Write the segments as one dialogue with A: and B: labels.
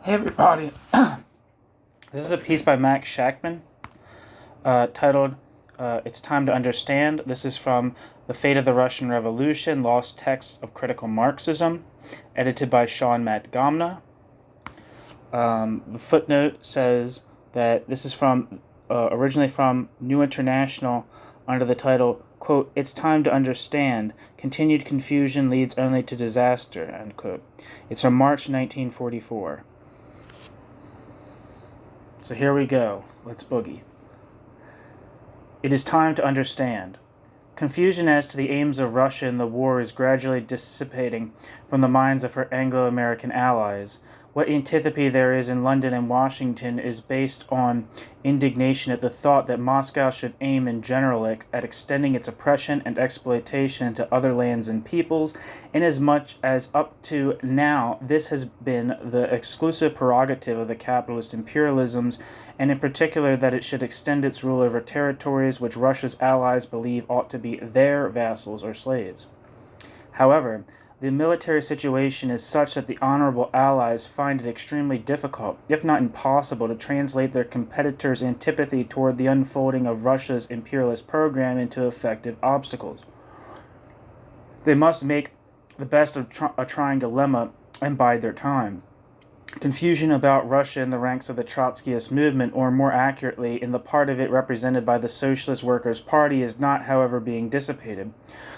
A: Hey everybody, this is a piece by Max Shachtman titled It's Time to Understand. This is from The Fate of the Russian Revolution, Lost Texts of Critical Marxism, edited by Matgamna. The footnote says that this is from originally from New International under the title, quote, "It's time to understand. Continued confusion leads only to disaster," end quote. It's from March 1944. So here we go. Let's boogie. It is time to understand. Confusion as to the aims of Russia in the war is gradually dissipating from the minds of her Anglo-American allies. What antipathy there is in London and Washington is based on indignation at the thought that Moscow should aim in general at extending its oppression and exploitation into other lands and peoples, inasmuch as up to now this has been the exclusive prerogative of the capitalist imperialisms, and in particular that it should extend its rule over territories which Russia's allies believe ought to be their vassals or slaves. However, the military situation is such that the honorable allies find it extremely difficult, if not impossible, to translate their competitors' antipathy toward the unfolding of Russia's imperialist program into effective obstacles. They must make the best of a trying dilemma and bide their time. Confusion about Russia in the ranks of the Trotskyist movement, or more accurately, in the part of it represented by the Socialist Workers' Party, is not, however, being dissipated.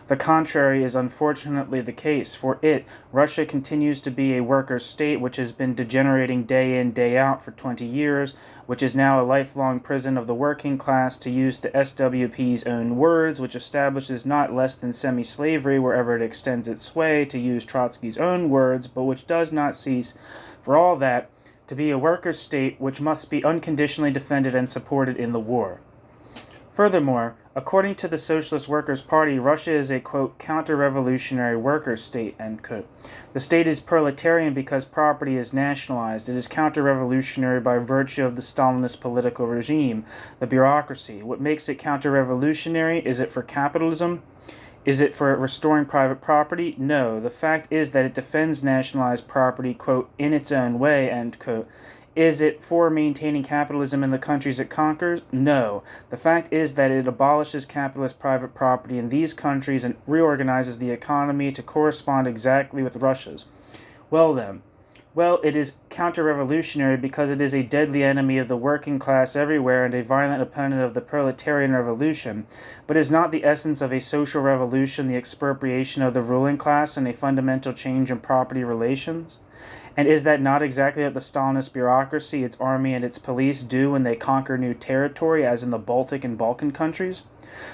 A: The contrary is unfortunately the case. For it, Russia continues to be a workers' state which has been degenerating day in, day out for 20 years, which is now a lifelong prison of the working class, to use the SWP's own words, which establishes not less than semi-slavery wherever it extends its sway, to use Trotsky's own words, but which does not cease, for all that, to be a workers' state which must be unconditionally defended and supported in the war. Furthermore, according to the Socialist Workers' Party, Russia is a, quote, counter-revolutionary workers' state, end quote. The state is proletarian because property is nationalized. It is counter-revolutionary by virtue of the Stalinist political regime, the bureaucracy. What makes it counter-revolutionary? Is it for capitalism? Is it for restoring private property? No. The fact is that it defends nationalized property, quote, in its own way, end quote. Is it for maintaining capitalism in the countries it conquers? No. The fact is that it abolishes capitalist private property in these countries and reorganizes the economy to correspond exactly with Russia's. Well then, it is counter-revolutionary because it is a deadly enemy of the working class everywhere and a violent opponent of the proletarian revolution. But is not the essence of a social revolution the expropriation of the ruling class and a fundamental change in property relations? And is that not exactly what the Stalinist bureaucracy, its army, and its police do when they conquer new territory, as in the Baltic and Balkan countries?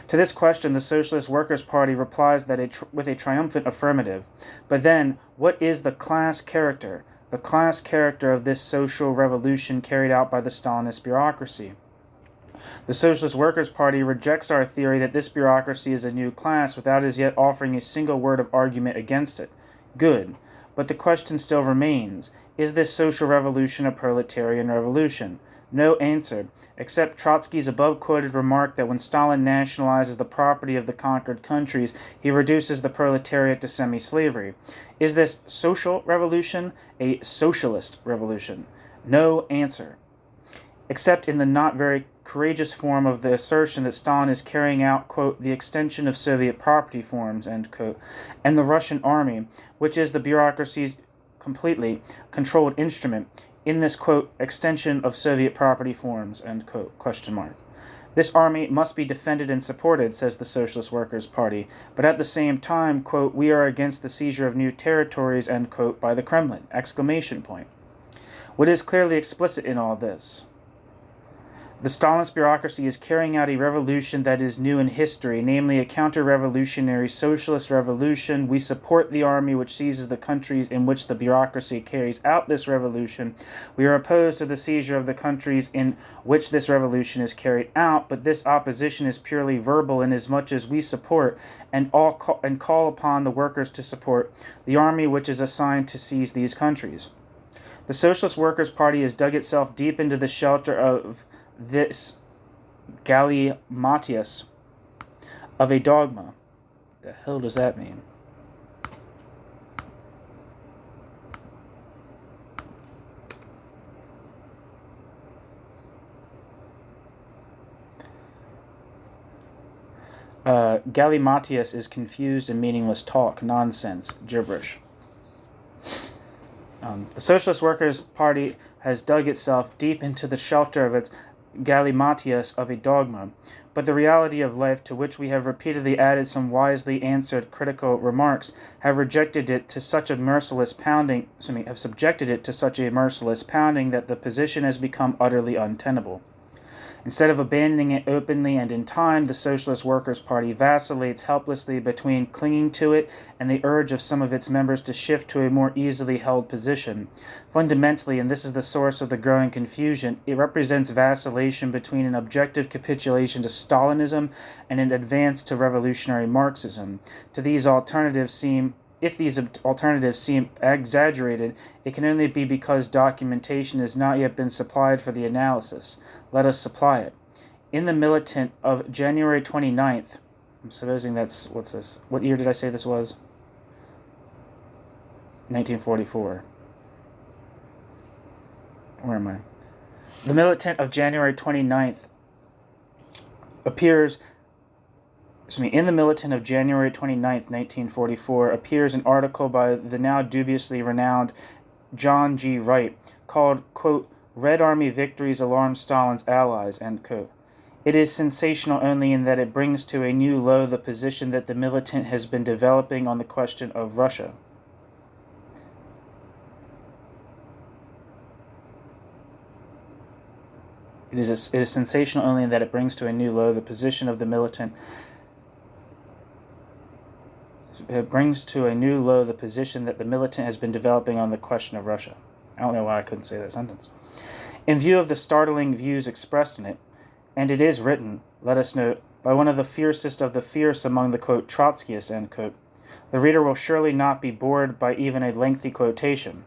A: To this question, the Socialist Workers' Party replies that with a triumphant affirmative. But then, what is the class character? The class character of this social revolution carried out by the Stalinist bureaucracy? The Socialist Workers' Party rejects our theory that this bureaucracy is a new class without as yet offering a single word of argument against it. Good. But the question still remains, is this social revolution a proletarian revolution? No answer, except Trotsky's above-quoted remark that when Stalin nationalizes the property of the conquered countries, he reduces the proletariat to semi-slavery. Is this social revolution a socialist revolution? No answer, except in the not very courageous form of the assertion that Stalin is carrying out, quote, the extension of Soviet property forms, end quote, and the Russian army, which is the bureaucracy's completely controlled instrument, in this, quote, extension of Soviet property forms, end quote, question mark. This army must be defended and supported, says the Socialist Workers' Party, but at the same time, quote, we are against the seizure of new territories, end quote, by the Kremlin, exclamation point. What is clearly explicit in all this? The Stalinist bureaucracy is carrying out a revolution that is new in history, namely a counter-revolutionary socialist revolution. We support the army which seizes the countries in which the bureaucracy carries out this revolution. We are opposed to the seizure of the countries in which this revolution is carried out, but this opposition is purely verbal inasmuch as we support and call upon the workers to support the army which is assigned to seize these countries. The Socialist Workers' Party has dug itself deep into the shelter of this gallimatis of a dogma. The hell does that mean? Galimatias is confused and meaningless talk, nonsense, gibberish. The Socialist Workers' Party has dug itself deep into the shelter of its galimatias of a dogma, but the reality of life, to which we have repeatedly added some wisely answered critical remarks, have subjected it to such a merciless pounding that the position has become utterly untenable. Instead of abandoning it openly and in time, the Socialist Workers' Party vacillates helplessly between clinging to it and the urge of some of its members to shift to a more easily held position. Fundamentally, and this is the source of the growing confusion, it represents vacillation between an objective capitulation to Stalinism and an advance to revolutionary Marxism. If these alternatives seem exaggerated, it can only be because documentation has not yet been supplied for the analysis. Let us supply it. In the Militant of January 29th, I'm supposing that's, what's this? What year did I say this was? 1944. Where am I? The Militant of January 29th in the Militant of January 29th, 1944, appears an article by the now dubiously renowned John G. Wright called, quote, "Red Army Victories Alarm Stalin's Allies," end quote. It is sensational only in that it brings to a new low the position that the Militant has been developing on the question of Russia. It is sensational only in that it brings to a new low the position of the Militant. It brings to a new low the position that the Militant has been developing on the question of Russia. I don't know why I couldn't say that sentence. In view of the startling views expressed in it, and it is written, let us note, by one of the fiercest of the fierce among the, quote, Trotskyists, end quote, the reader will surely not be bored by even a lengthy quotation.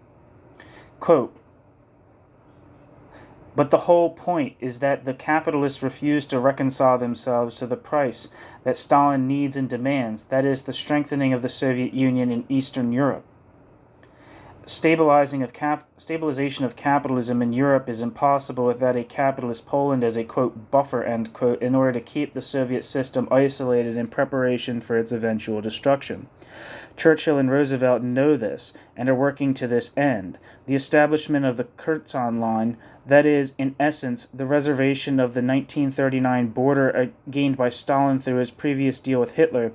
A: Quote, "But the whole point is that the capitalists refuse to reconcile themselves to the price that Stalin needs and demands, that is, the strengthening of the Soviet Union in Eastern Europe. Stabilization of capitalism in Europe is impossible without a capitalist Poland as a, quote, buffer, end quote, in order to keep the Soviet system isolated in preparation for its eventual destruction. Churchill and Roosevelt know this and are working to this end. The establishment of the Curzon line, that is, in essence, the reservation of the 1939 border gained by Stalin through his previous deal with Hitler,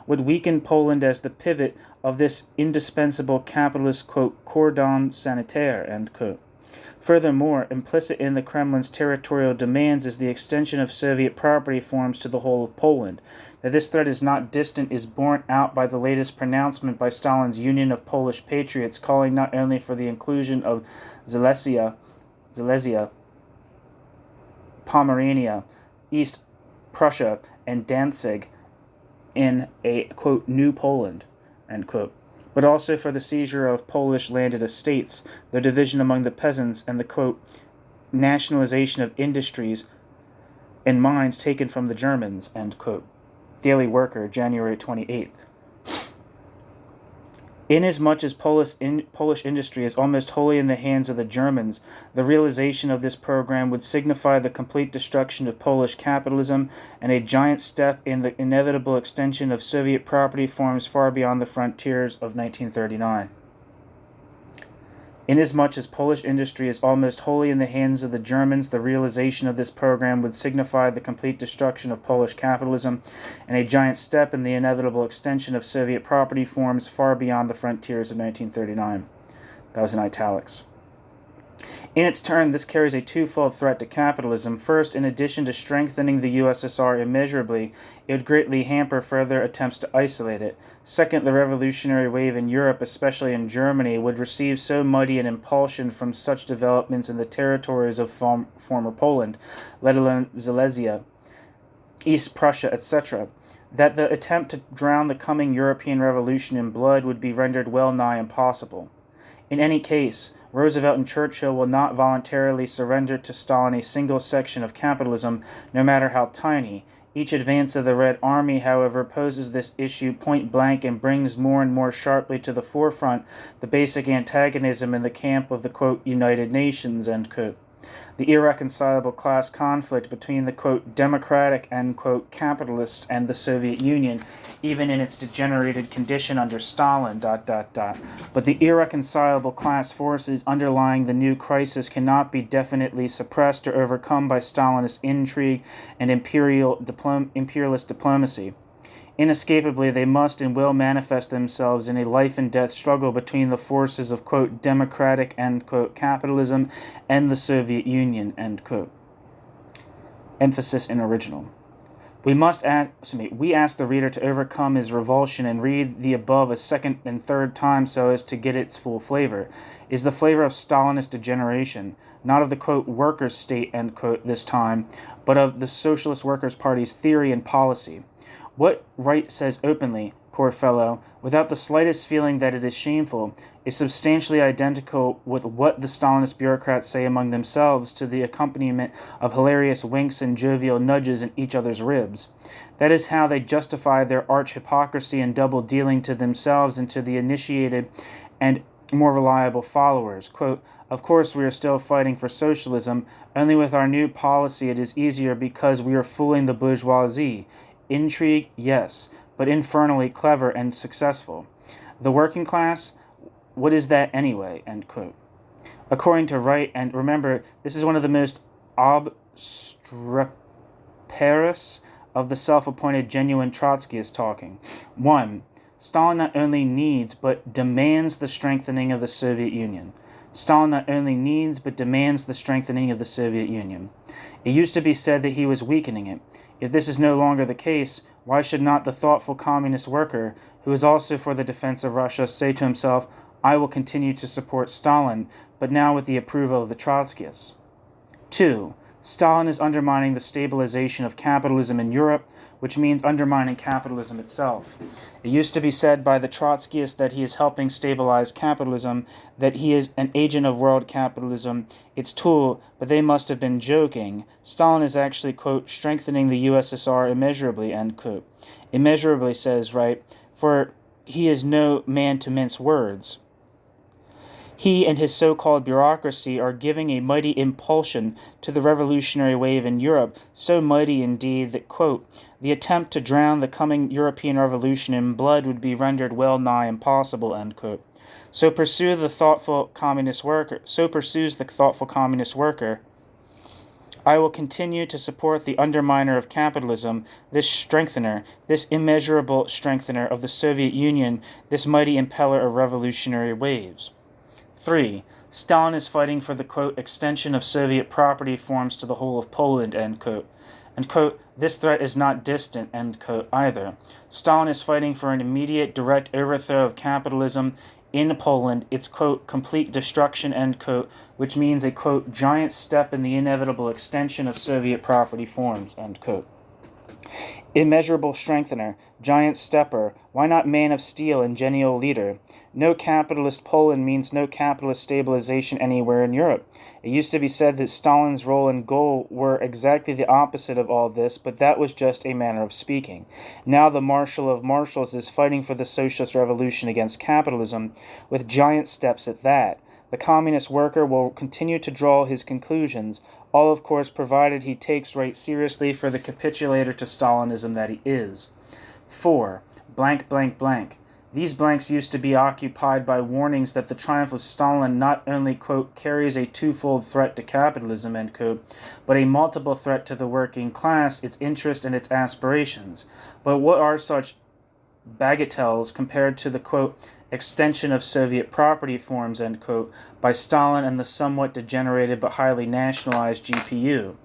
A: would weaken Poland as the pivot of this indispensable capitalist, quote, cordon sanitaire, end quote. Furthermore, implicit in the Kremlin's territorial demands is the extension of Soviet property forms to the whole of Poland. That this threat is not distant is borne out by the latest pronouncement by Stalin's Union of Polish Patriots, calling not only for the inclusion of Silesia, Pomerania, East Prussia, and Danzig in a, quote, new Poland, end quote, but also for the seizure of Polish landed estates, their division among the peasants, and the, quote, nationalization of industries and mines taken from the Germans, end quote. Daily Worker, January 28th. Inasmuch as Polish industry is almost wholly in the hands of the Germans, the realization of this program would signify the complete destruction of Polish capitalism and a giant step in the inevitable extension of Soviet property forms far beyond the frontiers of 1939. Inasmuch as Polish industry is almost wholly in the hands of the Germans, the realization of this program would signify the complete destruction of Polish capitalism and a giant step in the inevitable extension of Soviet property forms far beyond the frontiers of 1939. That was in italics. In its turn, this carries a twofold threat to capitalism. First, in addition to strengthening the USSR immeasurably, it would greatly hamper further attempts to isolate it. Second, the revolutionary wave in Europe, especially in Germany, would receive so mighty an impulsion from such developments in the territories of former Poland, let alone Silesia, East Prussia, etc., that the attempt to drown the coming European revolution in blood would be rendered well nigh impossible. In any case, Roosevelt and Churchill will not voluntarily surrender to Stalin a single section of capitalism, no matter how tiny. Each advance of the Red Army, however, poses this issue point blank and brings more and more sharply to the forefront the basic antagonism in the camp of the, quote, United Nations, end quote. The irreconcilable class conflict between the, quote, democratic, end quote, capitalists and the Soviet Union, even in its degenerated condition under Stalin, ... But the irreconcilable class forces underlying the new crisis cannot be definitely suppressed or overcome by Stalinist intrigue and imperialist diplomacy. Inescapably, they must and will manifest themselves in a life-and-death struggle between the forces of, quote, democratic, end quote, capitalism and the Soviet Union, end quote. Emphasis in original. We ask the reader to overcome his revulsion and read the above a second and third time so as to get its full flavor. It is the flavor of Stalinist degeneration, not of the, quote, workers' state, end quote, this time, but of the Socialist Workers' Party's theory and policy. What Wright says openly, poor fellow, without the slightest feeling that it is shameful, is substantially identical with what the Stalinist bureaucrats say among themselves to the accompaniment of hilarious winks and jovial nudges in each other's ribs. That is how they justify their arch hypocrisy and double dealing to themselves and to the initiated and more reliable followers. Quote, of course we are still fighting for socialism, only with our new policy it is easier because we are fooling the bourgeoisie. Intrigue, yes, but infernally clever and successful. The working class, what is that anyway? End quote. According to Wright, and remember, this is one of the most obstreperous of the self-appointed genuine Trotskyists talking. 1. Stalin not only needs, but demands the strengthening of the Soviet Union. Stalin not only needs, but demands the strengthening of the Soviet Union. It used to be said that he was weakening it. If this is no longer the case, why should not the thoughtful communist worker, who is also for the defense of Russia, say to himself, I will continue to support Stalin, but now with the approval of the Trotskyists? 2. Stalin is undermining the stabilization of capitalism in Europe, which means undermining capitalism itself. It used to be said by the Trotskyists that he is helping stabilize capitalism, that he is an agent of world capitalism, its tool, but they must have been joking. Stalin is actually, quote, strengthening the USSR immeasurably, end quote. Immeasurably, says Wright, for he is no man to mince words. He and his so-called bureaucracy are giving a mighty impulsion to the revolutionary wave in Europe, so mighty indeed that, quote, the attempt to drown the coming European revolution in blood would be rendered well nigh impossible, end quote. So pursues the thoughtful communist worker. I will continue to support the underminer of capitalism, this strengthener, this immeasurable strengthener of the Soviet Union, this mighty impeller of revolutionary waves. 3. Stalin is fighting for the, quote, extension of Soviet property forms to the whole of Poland, end quote. And, quote, this threat is not distant, end quote, either. Stalin is fighting for an immediate, direct overthrow of capitalism in Poland, its, quote, complete destruction, end quote, which means a, quote, giant step in the inevitable extension of Soviet property forms, end quote. Immeasurable strengthener, giant stepper, why not man of steel and genial leader? No capitalist Poland means no capitalist stabilization anywhere in Europe. It used to be said that Stalin's role and goal were exactly the opposite of all this, but that was just a manner of speaking. Now the Marshal of Marshals is fighting for the socialist revolution against capitalism, with giant steps at that. The communist worker will continue to draw his conclusions, all of course provided he takes Wright seriously for the capitulator to Stalinism that he is. 4. Blank, blank, blank. These blanks used to be occupied by warnings that the triumph of Stalin not only, quote, carries a twofold threat to capitalism, end quote, but a multiple threat to the working class, its interest and its aspirations. But what are such bagatelles compared to the, quote, extension of Soviet property forms, end quote, by Stalin and the somewhat degenerated but highly nationalized GPU?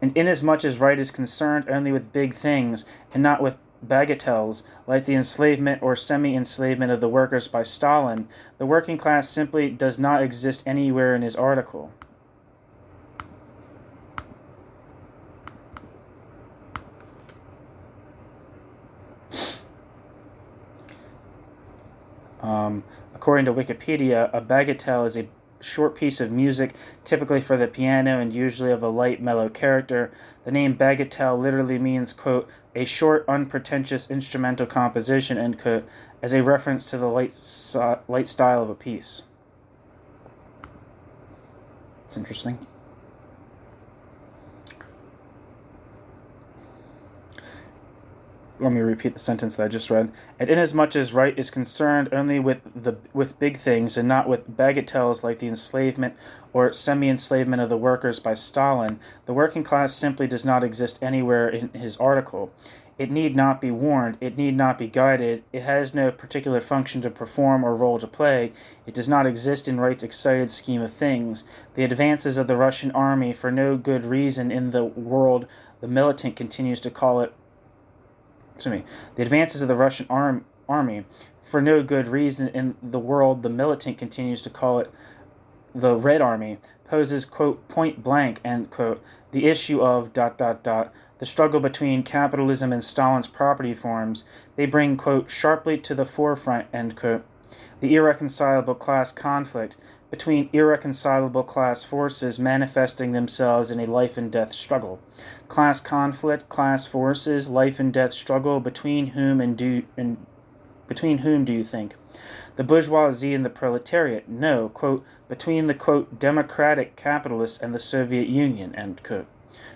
A: And inasmuch as Wright is concerned only with big things and not with bagatelles, like the enslavement or semi-enslavement of the workers by Stalin, the working class simply does not exist anywhere in his article. According to Wikipedia, a bagatelle is a short piece of music, typically for the piano and usually of a light, mellow character. The name bagatelle literally means, quote, a short, unpretentious instrumental composition, end quote, as a reference to the light style of a piece. It's interesting. let me repeat the sentence that I just read. And inasmuch as right is concerned only with big things and not with bagatelles like the enslavement or semi-enslavement of the workers by Stalin, the working class simply does not exist anywhere in his article. It need not be warned, it need not be guided, it has no particular function to perform or role to play, it does not exist in Wright's excited scheme of things. The advances of the Russian army, for no good reason in the world, the militant continues to call it the advances of the Russian army, for no good reason in the world, the militant continues to call it the Red Army, poses, quote, point blank, end quote, the issue of ... the struggle between capitalism and Stalin's property forms. They bring, quote, sharply to the forefront, end quote, the irreconcilable class conflict between irreconcilable class forces manifesting themselves in a life and death struggle. Class conflict, class forces, life and death struggle, between whom do you think? The bourgeoisie and the proletariat? No, quote, between the, quote, democratic capitalists and the Soviet Union, end quote.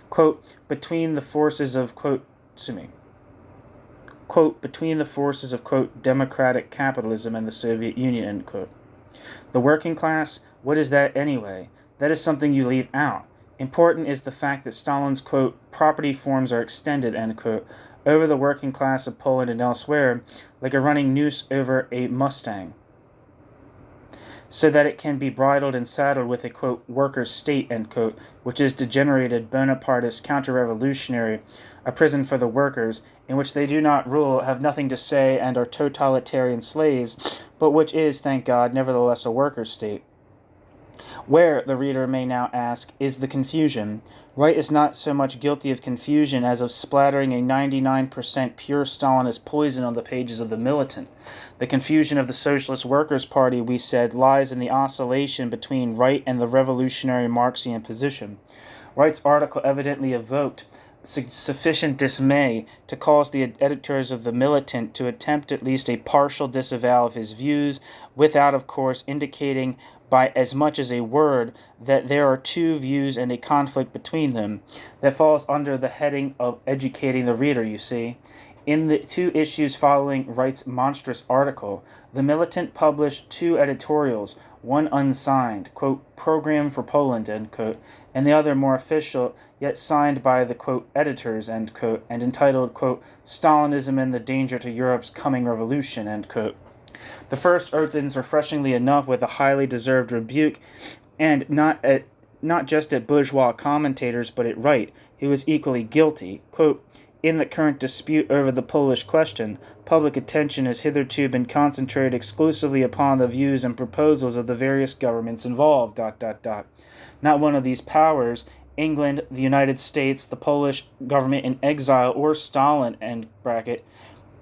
A: Quote, between the forces of, quote, between the forces of, quote, democratic capitalism and the Soviet Union, end quote. The working class? What is that anyway? That is something you leave out. Important is the fact that Stalin's, quote, property forms are extended, end quote, over the working class of Poland and elsewhere, like a running noose over a Mustang, so that it can be bridled and saddled with a, quote, workers' state, end quote, which is degenerated, Bonapartist, counter-revolutionary, a prison for the workers, in which they do not rule, have nothing to say, and are totalitarian slaves, but which is, thank God, nevertheless a workers' state. Where, the reader may now ask, is the confusion? Wright is not so much guilty of confusion as of splattering a 99% pure Stalinist poison on the pages of the Militant. The confusion of the Socialist Workers' Party, we said, lies in the oscillation between Wright and the revolutionary Marxian position. Wright's article evidently evoked sufficient dismay to cause the editors of the Militant to attempt at least a partial disavowal of his views, without, of course, indicating by as much as a word that there are two views and a conflict between them. That falls under the heading of educating the reader, you see. In the 2 issues following Wright's monstrous article, the Militant published 2 editorials, one unsigned, quote, Program for Poland, end quote, and the other more official, yet signed by the, quote, editors, end quote, and entitled, quote, Stalinism and the Danger to Europe's Coming Revolution, end quote. The first opens refreshingly enough with a highly deserved rebuke, and not just at bourgeois commentators, but at Wright, who was equally guilty. Quote, in the current dispute over the Polish question, public attention has hitherto been concentrated exclusively upon the views and proposals of the various governments involved, ... Not one of these powers, England, the United States, the Polish government in exile, or Stalin, end bracket,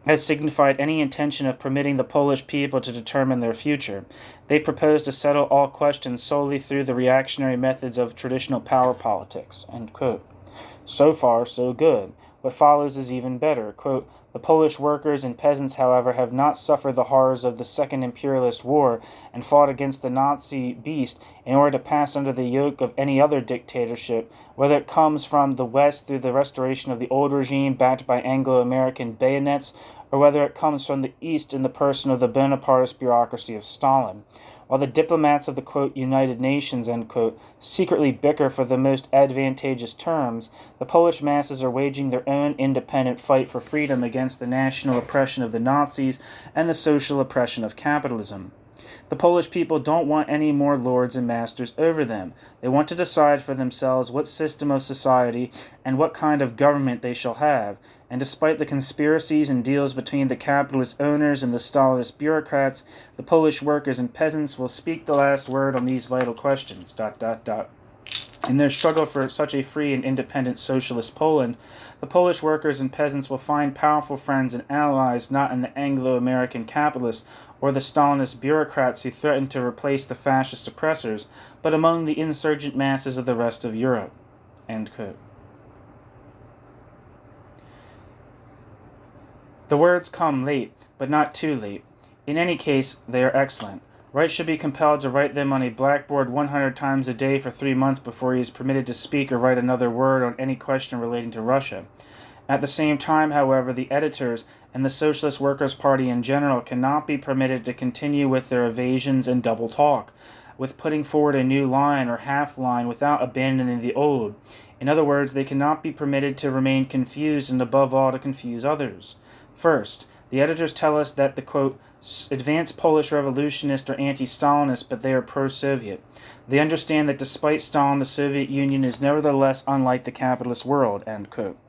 A: has signified any intention of permitting the Polish people to determine their future. They propose to settle all questions solely through the reactionary methods of traditional power politics, end quote. So far, so good. What follows is even better. Quote, the Polish workers and peasants, however, have not suffered the horrors of the Second Imperialist War and fought against the Nazi beast in order to pass under the yoke of any other dictatorship, whether it comes from the West through the restoration of the old regime backed by Anglo-American bayonets, or whether it comes from the East in the person of the Bonapartist bureaucracy of Stalin. While the diplomats of the, quote, United Nations, end quote, secretly bicker for the most advantageous terms, the Polish masses are waging their own independent fight for freedom against the national oppression of the Nazis and the social oppression of capitalism. The Polish people don't want any more lords and masters over them. They want to decide for themselves what system of society and what kind of government they shall have, and despite the conspiracies and deals between the capitalist owners and the Stalinist bureaucrats, the Polish workers and peasants will speak the last word on these vital questions, ... In their struggle for such a free and independent socialist Poland, the Polish workers and peasants will find powerful friends and allies not in the Anglo-American capitalists or the Stalinist bureaucrats who threaten to replace the fascist oppressors, but among the insurgent masses of the rest of Europe. End quote. The words come late, but not too late. In any case, they are excellent. Wright should be compelled to write them on a blackboard 100 times a day for 3 months before he is permitted to speak or write another word on any question relating to Russia. At the same time, however, the editors and the Socialist Workers' Party in general cannot be permitted to continue with their evasions and double talk, with putting forward a new line or half line without abandoning the old. In other words, they cannot be permitted to remain confused and above all to confuse others. First, the editors tell us that the, quote, advanced Polish revolutionists are anti-Stalinist, but they are pro-Soviet. They understand that despite Stalin, the Soviet Union is nevertheless unlike the capitalist world, end quote.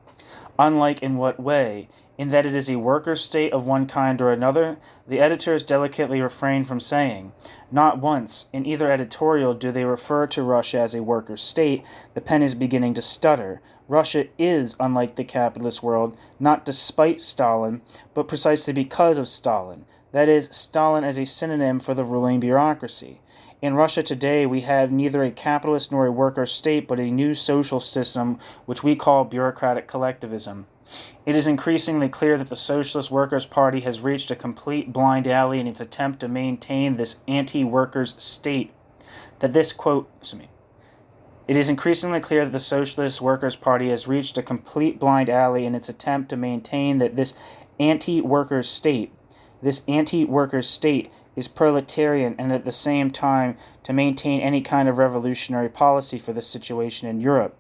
A: Unlike in what way? In that it is a worker state of one kind or another? The editors delicately refrain from saying. Not once, in either editorial, do they refer to Russia as a worker state. The pen is beginning to stutter. Russia is unlike the capitalist world, not despite Stalin, but precisely because of Stalin. That is, Stalin as a synonym for the ruling bureaucracy. In Russia today, we have neither a capitalist nor a worker state, but a new social system which we call bureaucratic collectivism. It is increasingly clear that the Socialist Workers' Party has reached a complete blind alley in its attempt to maintain this anti-workers state. It is increasingly clear that the Socialist Workers' Party has reached a complete blind alley in its attempt to maintain that this anti-workers state is proletarian and at the same time to maintain any kind of revolutionary policy for the situation in Europe.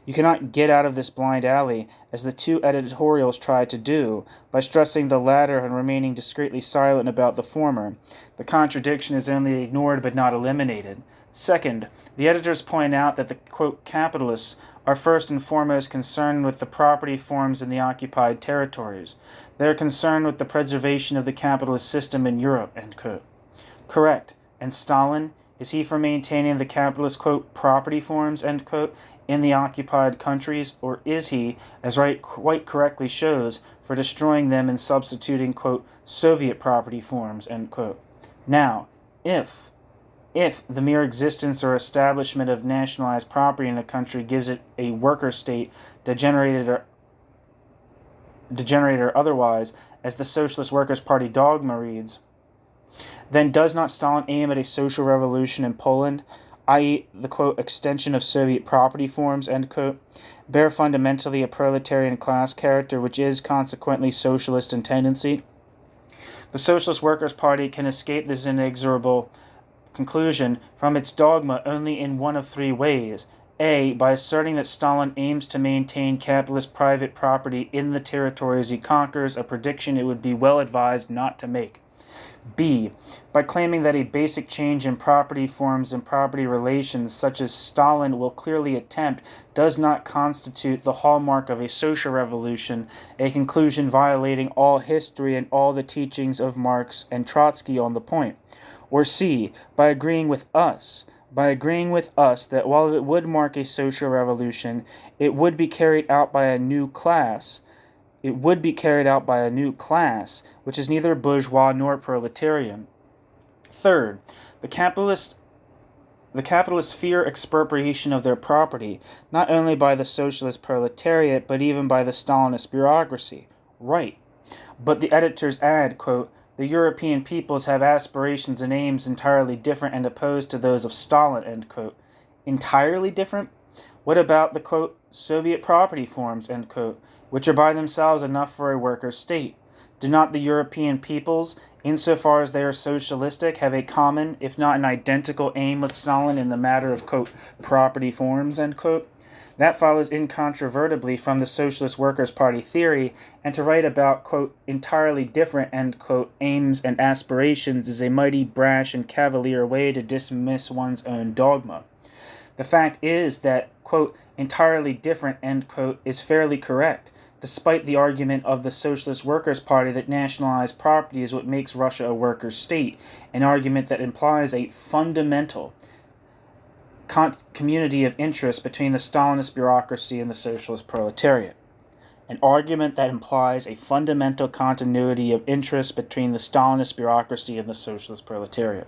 A: You cannot get out of this blind alley, as the two editorials try to do, by stressing the latter and remaining discreetly silent about the former. The contradiction is only ignored but not eliminated. Second, the editors point out that the, quote, capitalists are first and foremost concerned with the property forms in the occupied territories. They are concerned with the preservation of the capitalist system in Europe, end quote. Correct. And Stalin, is he for maintaining the capitalist, quote, property forms, end quote, in the occupied countries, or is he, as Wright quite correctly shows, for destroying them and substituting, quote, Soviet property forms, end quote? Now, if the mere existence or establishment of nationalized property in a country gives it a worker state, degenerated or otherwise, as the Socialist Workers' Party dogma reads, then does not Stalin aim at a social revolution in Poland, i.e. the, quote, extension of Soviet property forms, end quote, bear fundamentally a proletarian class character which is consequently socialist in tendency? The Socialist Workers' Party can escape this inexorable conclusion from its dogma only in one of three ways. A. By asserting that Stalin aims to maintain capitalist private property in the territories he conquers, a prediction it would be well advised not to make. B. By claiming that a basic change in property forms and property relations, such as Stalin will clearly attempt, does not constitute the hallmark of a social revolution, a conclusion violating all history and all the teachings of Marx and Trotsky on the point. Or C. By agreeing with us that while it would mark a social revolution, it would be carried out by a new class, which is neither bourgeois nor proletarian. Third, the capitalists fear expropriation of their property, not only by the socialist proletariat, but even by the Stalinist bureaucracy. Right. But the editors add, quote, the European peoples have aspirations and aims entirely different and opposed to those of Stalin, end quote. Entirely different? What about the, quote, Soviet property forms, end quote, which are by themselves enough for a worker state? Do not the European peoples, insofar as they are socialistic, have a common, if not an identical aim with Stalin in the matter of, quote, property forms, end quote? That follows incontrovertibly from the Socialist Workers' Party theory, and to write about, quote, entirely different, end quote, aims and aspirations is a mighty brash and cavalier way to dismiss one's own dogma. The fact is that, quote, entirely different, end quote, is fairly correct, despite the argument of the Socialist Workers' Party that nationalized property is what makes Russia a worker state, an argument that implies a fundamental community of interest between the Stalinist bureaucracy and the socialist proletariat. An argument that implies a fundamental continuity of interest between the Stalinist bureaucracy and the socialist proletariat.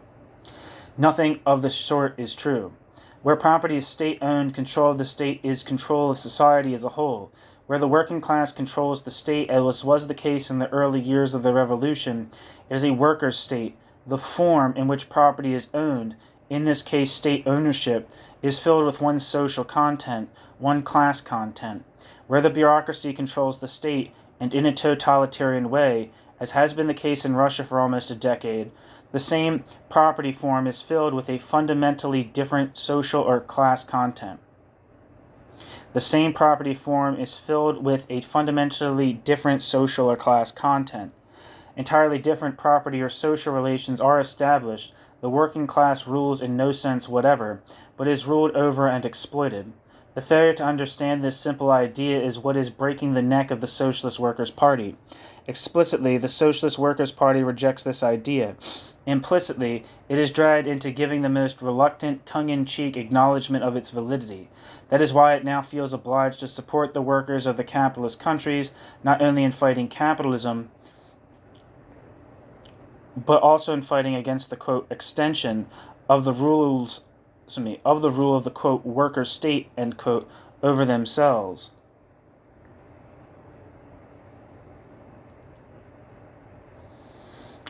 A: Nothing of the sort is true. Where property is state-owned, control of the state is control of society as a whole. Where the working class controls the state, as was the case in the early years of the revolution, it is a workers' state. The form in which property is owned, in this case state ownership, is filled with one social content, one class content, where the bureaucracy controls the state and in a totalitarian way, as has been the case in Russia for almost a decade. The same property form is filled with a fundamentally different social or class content. The same property form is filled with a fundamentally different social or class content. Entirely different property or social relations are established. The working class rules in no sense whatever, but is ruled over and exploited. The failure to understand this simple idea is what is breaking the neck of the Socialist Workers' Party. Explicitly, the Socialist Workers' Party rejects this idea. Implicitly, it is dragged into giving the most reluctant, tongue-in-cheek acknowledgement of its validity. That is why it now feels obliged to support the workers of the capitalist countries, not only in fighting capitalism, but also in fighting against the, quote, extension of the rule of the, quote, worker state, end quote, over themselves.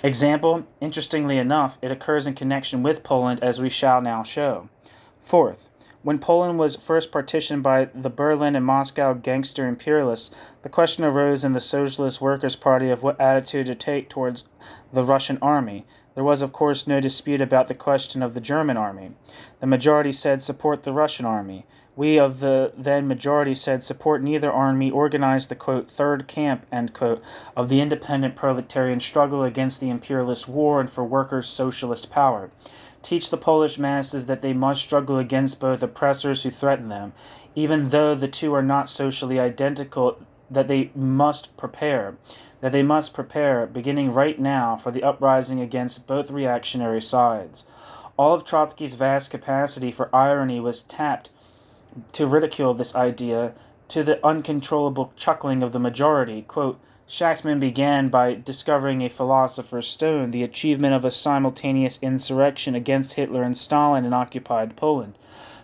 A: Example, interestingly enough, it occurs in connection with Poland, as we shall now show. Fourth, when Poland was first partitioned by the Berlin and Moscow gangster imperialists, the question arose in the Socialist Workers' Party of what attitude to take towards the Russian army. There was, of course, no dispute about the question of the German army. The majority said support the Russian army. We of the then majority said support neither army, organized the, quote, third camp, end quote, of the independent proletarian struggle against the imperialist war and for workers' socialist power. Teach the Polish masses that they must struggle against both oppressors who threaten them, even though the two are not socially identical, that they must prepare, beginning right now, for the uprising against both reactionary sides. All of Trotsky's vast capacity for irony was tapped to ridicule this idea, to the uncontrollable chuckling of the majority. Quote, Shachtman began by discovering a philosopher's stone, the achievement of a simultaneous insurrection against Hitler and Stalin in occupied Poland.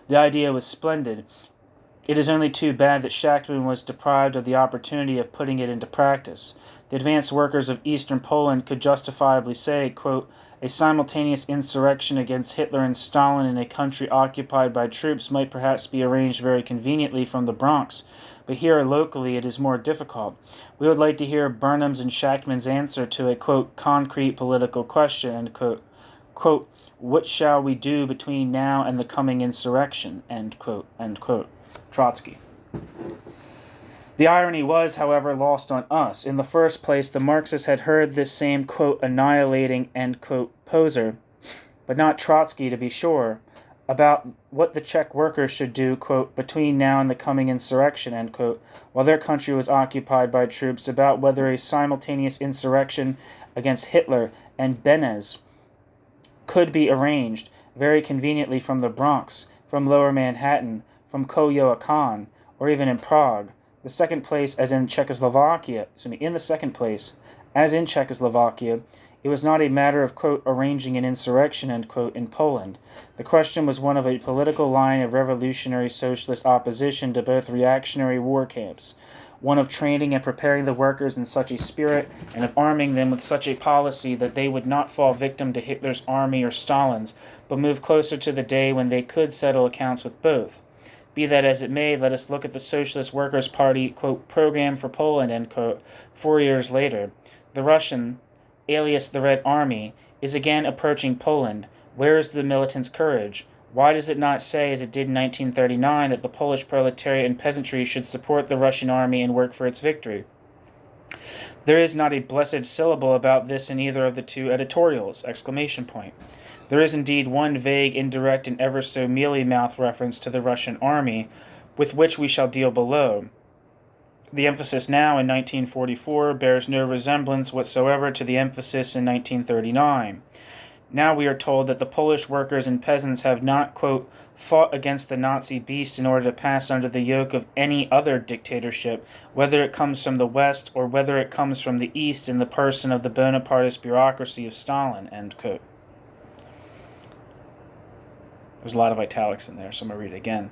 A: The idea was splendid. It is only too bad that Shachtman was deprived of the opportunity of putting it into practice. The advanced workers of eastern Poland could justifiably say, quote, a simultaneous insurrection against Hitler and Stalin in a country occupied by troops might perhaps be arranged very conveniently from the Bronx, but here locally it is more difficult. We would like to hear Burnham's and Shachtman's answer to a, quote, concrete political question, end quote. Quote, what shall we do between now and the coming insurrection, end quote, end quote. Trotsky. The irony was, however, lost on us. In the first place, the Marxists had heard this same, quote, annihilating, end quote, poser, but not Trotsky, to be sure, about what the Czech workers should do, quote, between now and the coming insurrection, end quote, while their country was occupied by troops, about whether a simultaneous insurrection against Hitler and Beneš could be arranged very conveniently from the Bronx, from Lower Manhattan, from Coyoacan, or even in Prague. In the second place, as in Czechoslovakia, it was not a matter of, quote, arranging an insurrection, end quote, in Poland. The question was one of a political line of revolutionary socialist opposition to both reactionary war camps, one of training and preparing the workers in such a spirit and of arming them with such a policy that they would not fall victim to Hitler's army or Stalin's, but move closer to the day when they could settle accounts with both. Be that as it may, let us look at the Socialist Workers' Party, quote, program for Poland, end quote, 4 years later. The Russian, alias the Red Army, is again approaching Poland. Where is the militants' courage? Why does it not say, as it did in 1939, that the Polish proletariat and peasantry should support the Russian army and work for its victory? There is not a blessed syllable about this in either of the two editorials! Exclamation point. There is indeed one vague, indirect, and ever so mealy-mouthed reference to the Russian army, with which we shall deal below. The emphasis now in 1944 bears no resemblance whatsoever to the emphasis in 1939. Now we are told that the Polish workers and peasants have not, quote, fought against the Nazi beast in order to pass under the yoke of any other dictatorship, whether it comes from the West or whether it comes from the East in the person of the Bonapartist bureaucracy of Stalin, end quote. There's a lot of italics in there, so I'm going to read it again.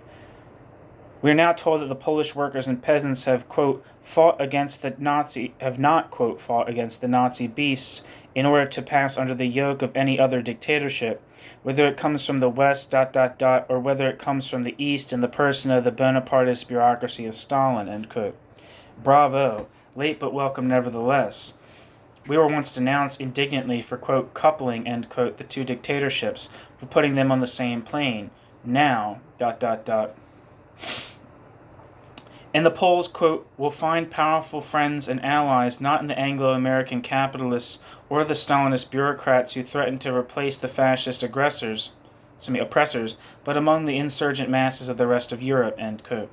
A: We are now told that the Polish workers and peasants have, quote, fought against the Nazi, have not, quote, fought against the Nazi beasts in order to pass under the yoke of any other dictatorship, whether it comes from the West, or whether it comes from the East in the person of the Bonapartist bureaucracy of Stalin, end quote. Bravo, late but welcome nevertheless. We were once denounced indignantly for, quote, coupling, end quote, the two dictatorships, for putting them on the same plane. Now, And the Poles, quote, will find powerful friends and allies not in the Anglo-American capitalists or the Stalinist bureaucrats who threaten to replace the fascist oppressors, but among the insurgent masses of the rest of Europe, end quote.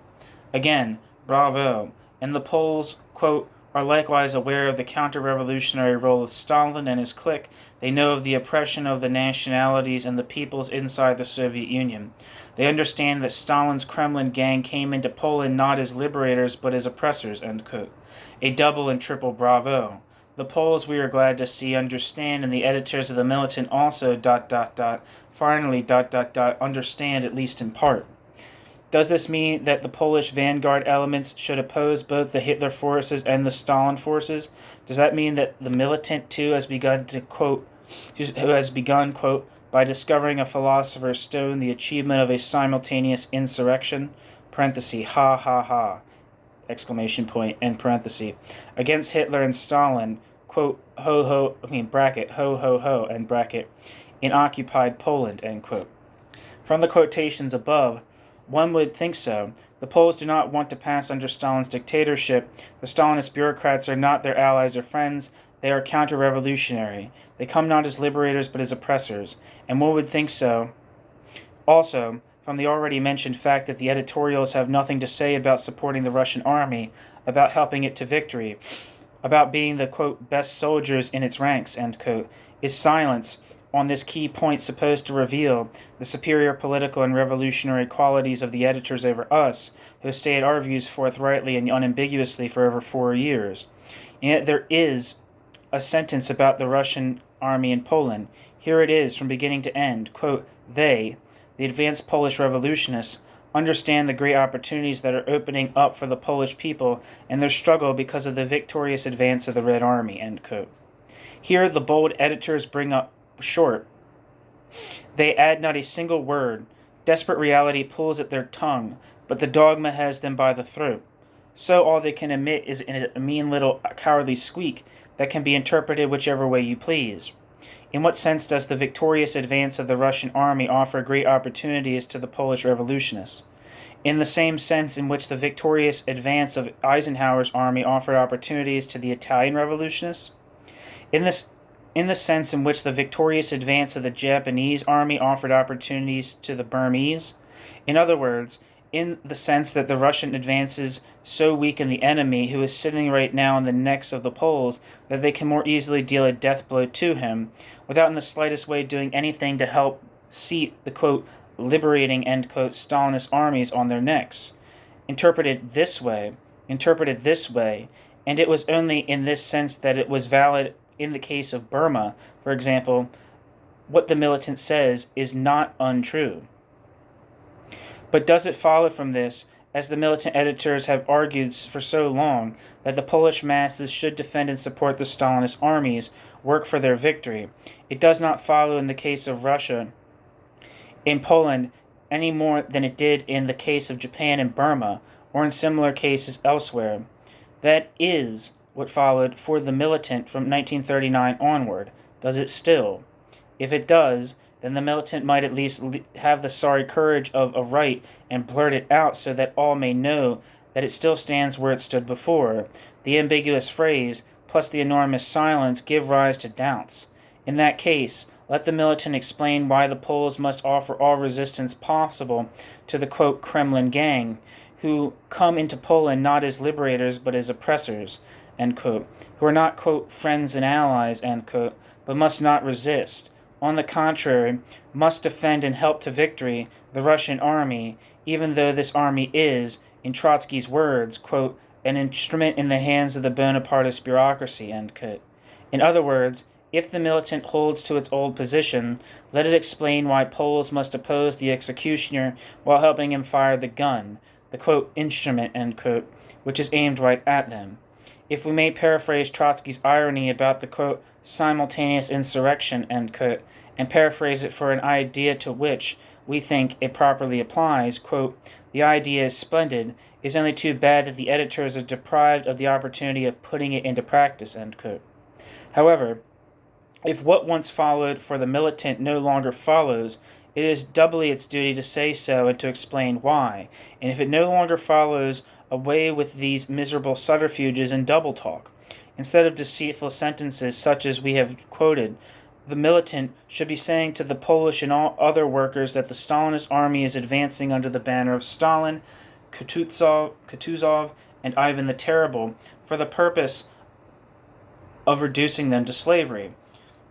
A: Again, bravo. And the Poles, quote, are likewise aware of the counter-revolutionary role of Stalin and his clique. They know of the oppression of the nationalities and the peoples inside the Soviet Union. They understand that Stalin's Kremlin gang came into Poland not as liberators but as oppressors, end quote. A double and triple bravo. The Poles, we are glad to see, understand, and the editors of the Militant also, finally, understand at least in part. Does this mean that the Polish vanguard elements should oppose both the Hitler forces and the Stalin forces? Does that mean that the Militant, too, has begun, quote, by discovering a philosopher's stone, the achievement of a simultaneous insurrection, parenthesis, ha ha ha, exclamation point, end parenthesis, against Hitler and Stalin, quote, bracket, ho, end bracket, in occupied Poland, end quote. From the quotations above, one would think so. The Poles do not want to pass under Stalin's dictatorship. The Stalinist bureaucrats are not their allies or friends. They are counter-revolutionary. They come not as liberators but as oppressors. And one would think so. Also, from the already mentioned fact that the editorials have nothing to say about supporting the Russian army, about helping it to victory, about being the, quote, best soldiers in its ranks, end quote, is silence on this key point supposed to reveal the superior political and revolutionary qualities of the editors over us, who have stated our views forthrightly and unambiguously for over 4 years. And yet there is a sentence about the Russian army in Poland. Here it is from beginning to end. Quote, they, the advanced Polish revolutionists, understand the great opportunities that are opening up for the Polish people and their struggle because of the victorious advance of the Red Army, end quote. Here the bold editors bring up short. They add not a single word. Desperate reality pulls at their tongue, but the dogma has them by the throat. So all they can emit is a mean little cowardly squeak that can be interpreted whichever way you please. In what sense does the victorious advance of the Russian army offer great opportunities to the Polish revolutionists? In the same sense in which the victorious advance of Eisenhower's army offered opportunities to the Italian revolutionists? In the sense in which the victorious advance of the Japanese army offered opportunities to the Burmese? In other words, in the sense that the Russian advances so weaken the enemy who is sitting right now in the necks of the Poles that they can more easily deal a death blow to him, without in the slightest way doing anything to help seat the, quote, liberating, end quote, Stalinist armies on their necks. Interpreted this way, and it was only in this sense that it was valid in the case of Burma, for example, what the Militant says is not untrue. But does it follow from this, as the Militant editors have argued for so long, that the Polish masses should defend and support the Stalinist armies, work for their victory? It does not follow in the case of Russia in Poland any more than it did in the case of Japan and Burma, or in similar cases elsewhere. That is what followed for the Militant from 1939 onward. Does it still? If it does, then the Militant might at least have the sorry courage of a right and blurt it out so that all may know that it still stands where it stood before. The ambiguous phrase, plus the enormous silence, give rise to doubts. In that case, let the Militant explain why the Poles must offer all resistance possible to the, quote, Kremlin gang, who come into Poland not as liberators but as oppressors, end quote, who are not, quote, friends and allies, end quote, but must not resist. On the contrary, must defend and help to victory the Russian army, even though this army is, in Trotsky's words, quote, an instrument in the hands of the Bonapartist bureaucracy, end quote. In other words, if the Militant holds to its old position, let it explain why Poles must oppose the executioner while helping him fire the gun. the, quote, instrument, end quote, which is aimed right at them. If we may paraphrase Trotsky's irony about the, quote, simultaneous insurrection, end quote, and paraphrase it for an idea to which we think it properly applies, quote, the idea is splendid, it is only too bad that the editors are deprived of the opportunity of putting it into practice, end quote. However, if what once followed for the militant no longer follows, it is doubly its duty to say so and to explain why, and if it no longer follows, away with these miserable subterfuges and double talk. Instead of deceitful sentences such as we have quoted, the militant should be saying to the Polish and all other workers that the Stalinist army is advancing under the banner of Stalin, Kutuzov, and Ivan the Terrible for the purpose of reducing them to slavery.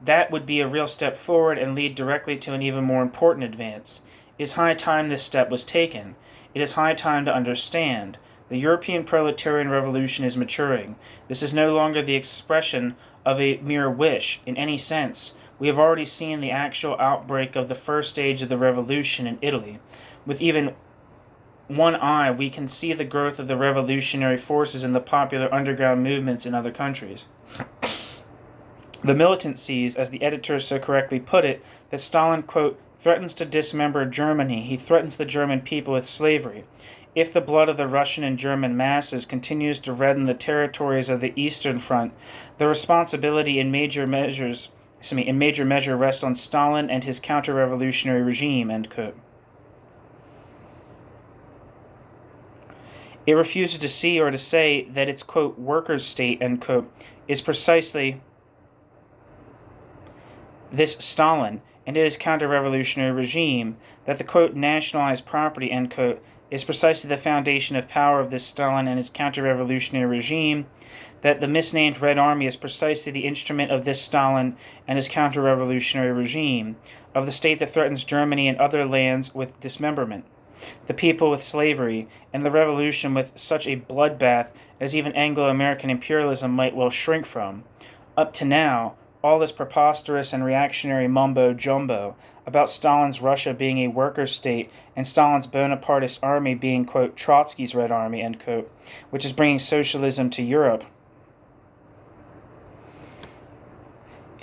A: That would be a real step forward and lead directly to an even more important advance. It is high time this step was taken. It is high time to understand. The European proletarian revolution is maturing. This is no longer the expression of a mere wish in any sense. We have already seen the actual outbreak of the first stage of the revolution in Italy. With even one eye, we can see the growth of the revolutionary forces in the popular underground movements in other countries. The militant sees, as the editors so correctly put it, that Stalin, quote, threatens to dismember Germany. He threatens the German people with slavery. If the blood of the Russian and German masses continues to redden the territories of the Eastern Front, the responsibility in major measure rests on Stalin and his counter-revolutionary regime, end quote. It refuses to see or to say that its, quote, workers' state, end quote, is precisely this Stalin and his counter-revolutionary regime, that the, quote, nationalized property, end quote, is precisely the foundation of power of this Stalin and his counter-revolutionary regime, that the misnamed Red Army is precisely the instrument of this Stalin and his counter-revolutionary regime, of the state that threatens Germany and other lands with dismemberment, the people with slavery, and the revolution with such a bloodbath as even Anglo-American imperialism might well shrink from. Up to now, all this preposterous and reactionary mumbo-jumbo about Stalin's Russia being a worker state and Stalin's Bonapartist army being, quote, Trotsky's Red Army, end quote, which is bringing socialism to Europe,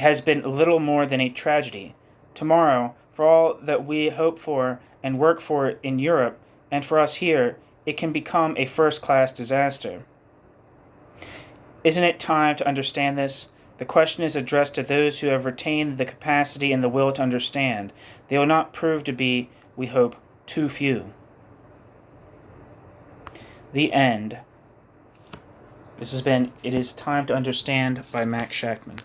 A: has been little more than a tragedy. Tomorrow, for all that we hope for and work for in Europe, and for us here, it can become a first-class disaster. Isn't it time to understand this? The question is addressed to those who have retained the capacity and the will to understand. They will not prove to be, we hope, too few. The end. This has been It Is Time to Understand by Max Shachtman.